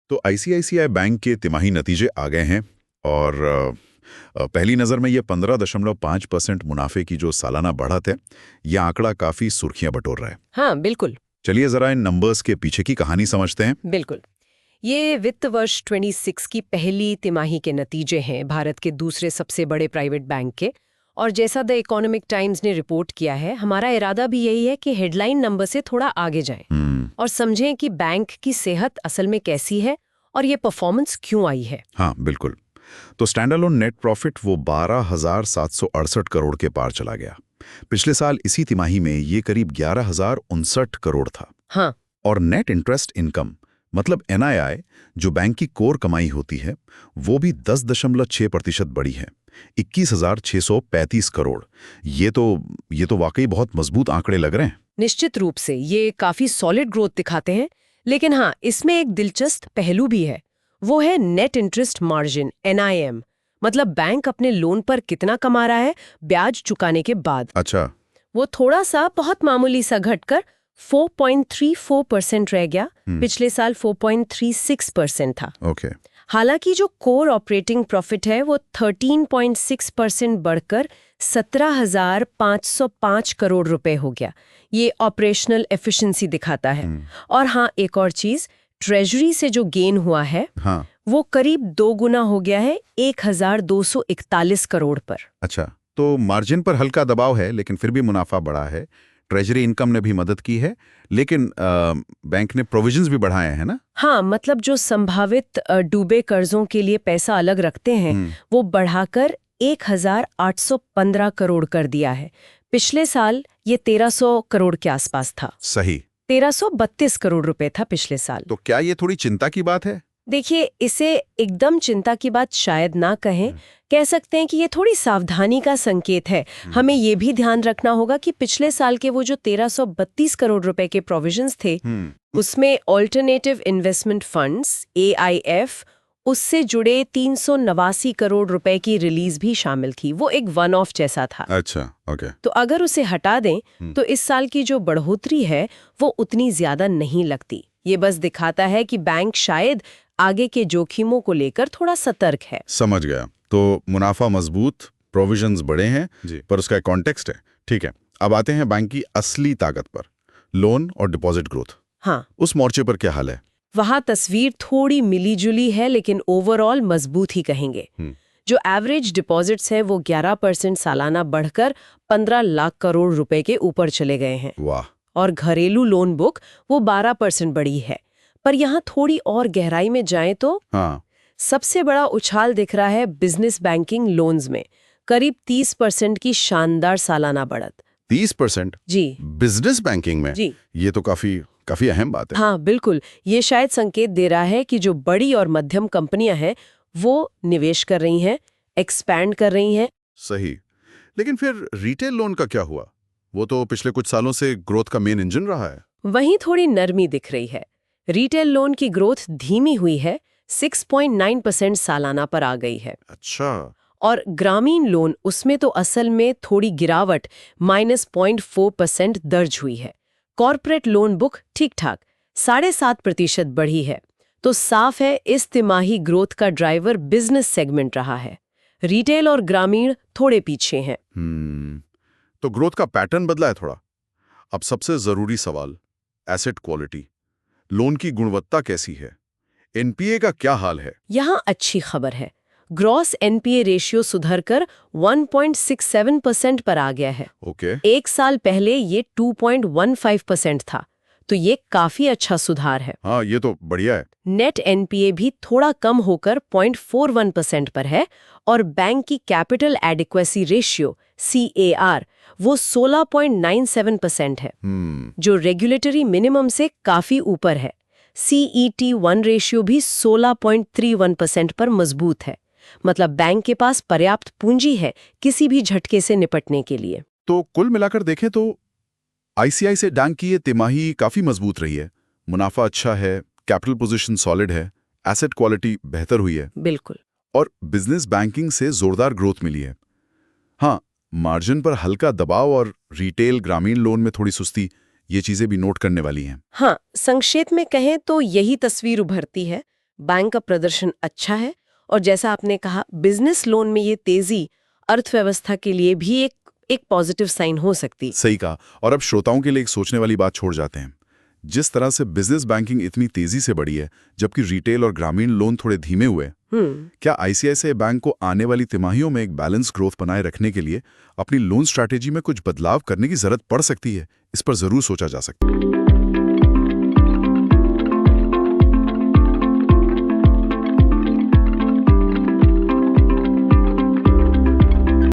तो ICICI bank के तिमाही नतीजे आ गए हैं और पहली नज़र में ये 15.5% मुनाफे की जो सालाना बढ़त है, यह आंकड़ा काफ़ी सुर्खियां बटोर रहा है। हाँ बिल्कुल। चलिए ज़रा इन नंबर्स के पीछे की कहानी समझते हैं। बिल्कुल। ये वित्त वर्ष 26 की पहली तिमाही के नतीजे हैं भारत के दूसरे सबसे बड़े प्राइवेट बैंक के। और जैसा द इकोनॉमिक टाइम्स ने रिपोर्ट किया है, हमारा इरादा भी यही है कि हेडलाइन नंबर से थोड़ा आगे जाएं और समझें कि बैंक की सेहत असल में कैसी है और ये परफॉर्मेंस क्यों आई है। हाँ बिल्कुल। तो स्टैंडअलोन नेट प्रॉफिट वो 12,768 करोड़ के पार चला गया। पिछले साल इसी तिमाही में ये करीब 11,059 करोड़ था। हाँ। और नेट इंटरेस्ट इनकम मतलब एनआईआई, जो बैंक की कोर कमाई होती है, वो भी 10.6% बढ़ी है, 21,635 करोड़। ये तो वाकई बहुत मजबूत आंकड़े लग रहे हैं। निश्चित रूप से ये काफी सॉलिड ग्रोथ दिखाते हैं। लेकिन हाँ, इसमें एक दिलचस्प पहलू भी है। वो है नेट इंटरेस्ट मार्जिन, NIM। मतलब बैंक अपने लोन पर कितना कमा रहा है ब्याज चुकाने के बाद। अच्छा। वो थोड़ा सा, बहुत मामूली सा घटकर 4.34% रह गया। पिछले साल 4.36% था। ओके। हालांकि जो कोर ऑपरेटिंग प्रॉफिट है वो 13.6% बढ़कर 17,505 करोड़ रुपए हो गया। ये ऑपरेशनल एफिशिएंसी दिखाता है। और हाँ, एक और चीज, ट्रेजरी से जो गेन हुआ है, हाँ, वो करीब 2 गुना हो गया है, 1,241 करोड़ पर। अच्छा। तो मार्जिन पर हल्का दबाव है, लेकिन फिर भी मुनाफा बढ़ा है। ट्रेजरी इनकम ने भी मदद की है, लेकिन बैंक ने प्रोविजंस भी बढ़ाए हैं ना? हाँ, मतलब जो संभावित डूबे कर्जों के लिए पैसा अलग रखते हैं, वो बढ़ाकर 1,815 करोड़ कर दिया है। पिछले साल ये 1,300 करोड़ के आसपास था। सही। 1,332 करोड़ रुपए था पिछले साल। तो क्या ये थोड़ी चिंता की बात है? देखिए, इसे एकदम चिंता की बात शायद ना कहें, कह सकते हैं कि ये थोड़ी सावधानी का संकेत है। हमें ये भी ध्यान रखना होगा कि पिछले साल के वो जो 1,332 करोड़ रुपए के प्रोविजंस थे, उसमें ऑल्टरनेटिव इन्वेस्टमेंट फंड्स AIF, उससे जुड़े 389 करोड़ रुपए की रिलीज भी शामिल थी। वो एक वन ऑफ जैसा था। अच्छा, ओके। तो अगर उसे हटा दें तो इस साल की जो बढ़ोतरी है वो उतनी ज्यादा नहीं लगती। ये बस दिखाता है कि बैंक शायद आगे के जोखिमों को लेकर थोड़ा सतर्क है। समझ गया। तो मुनाफा मजबूत, प्रोविजंस बड़े हैं, पर उसका एक कॉन्टेक्स्ट है। ठीक है, अब आते हैं बैंक की असली ताकत पर, लोन और डिपॉजिट ग्रोथ। हाँ, उस मोर्चे पर क्या हाल है? वहाँ तस्वीर थोड़ी मिलीजुली है, लेकिन ओवरऑल मजबूत ही कहेंगे। जो एवरेज डिपॉजिट्स है वो 11% सालाना बढ़कर 15 लाख करोड़ रुपए के ऊपर चले गए हैं। वाह। और घरेलू लोन बुक वो 12% बढ़ी है। पर यहाँ थोड़ी और गहराई में जाएं तो हाँ, सबसे बड़ा उछाल दिख रहा है बिजनेस बैंकिंग लोन्स में, करीब 30% की शानदार सालाना बढ़त। 30%? जी। बिजनेस बैंकिंग में? जी। ये तो काफी अहम बात है। हाँ बिल्कुल, ये शायद संकेत दे रहा है कि जो बड़ी और मध्यम कंपनियां हैं वो निवेश कर रही हैं, एक्सपैंड कर रही हैं। सही। लेकिन फिर रिटेल लोन का क्या हुआ? वो तो पिछले कुछ सालों से ग्रोथ का मेन इंजन रहा है। वहीं थोड़ी नरमी दिख रही है। रिटेल लोन की ग्रोथ धीमी हुई है, 6.9% सालाना पर आ गई है। अच्छा। और ग्रामीण लोन, उसमें तो असल में थोड़ी गिरावट, -0.4% दर्ज हुई है। कॉर्पोरेट लोन बुक ठीक ठाक 7.5% बढ़ी है। तो साफ है इस तिमाही ग्रोथ का ड्राइवर बिजनेस सेगमेंट रहा है। रिटेल और ग्रामीण थोड़े पीछे हैं। तो ग्रोथ का पैटर्न बदला है थोड़ा। अब सबसे जरूरी सवाल, एसेट क्वालिटी, लोन की गुणवत्ता कैसी है? एनपीए का क्या हाल है? यहाँ अच्छी खबर है। ग्रॉस NPA रेशियो सुधरकर 1.67% पर आ गया है। ओके। एक साल पहले ये 2.15% था, तो ये काफी अच्छा सुधार है। हाँ, ये तो बढ़िया है। नेट NPA भी थोड़ा कम होकर 0.41% पर है और बैंक की कैपिटल एडिक्वेसी रेशियो CAR वो 16.97% है, जो रेगुलेटरी मिनिमम से काफी ऊपर है। CET1 रेशियो भी 16.31% पर मजबूत है। मतलब बैंक के पास पर्याप्त पूंजी है किसी भी झटके से निपटने के लिए। तो कुल मिलाकर देखें तो आईसीआईसीआई बैंक की ये तिमाही काफी मजबूत रही है। मुनाफा अच्छा है, कैपिटल पोजीशन सॉलिड है, एसेट क्वालिटी बेहतर हुई है। बिल्कुल। और बिजनेस बैंकिंग से जोरदार ग्रोथ मिली है। हाँ, मार्जिन पर हल्का दबाव और रिटेल ग्रामीण लोन में थोड़ी सुस्ती, ये चीजें भी नोट करने वाली हैं। हाँ, संक्षेप में कहें तो यही तस्वीर उभरती है। बैंक का प्रदर्शन अच्छा है और जैसा आपने कहा बिजनेस लोन में ये तेजी अर्थव्यवस्था के लिए भी एक पॉजिटिव साइन हो सकती। सही कहा। और अब श्रोताओं के लिए एक सोचने वाली बात छोड़ जाते हैं। जिस तरह से बिजनेस बैंकिंग इतनी तेजी से बढ़ी है, जबकि रिटेल और ग्रामीण लोन थोड़े धीमे हुए, क्या आईसीआईसीआई बैंक को आने वाली तिमाहियों में एक बैलेंस ग्रोथ बनाए रखने के लिए अपनी लोन स्ट्रैटेजी में कुछ बदलाव करने की जरूरत पड़ सकती है? इस पर जरूर सोचा जा सकता है।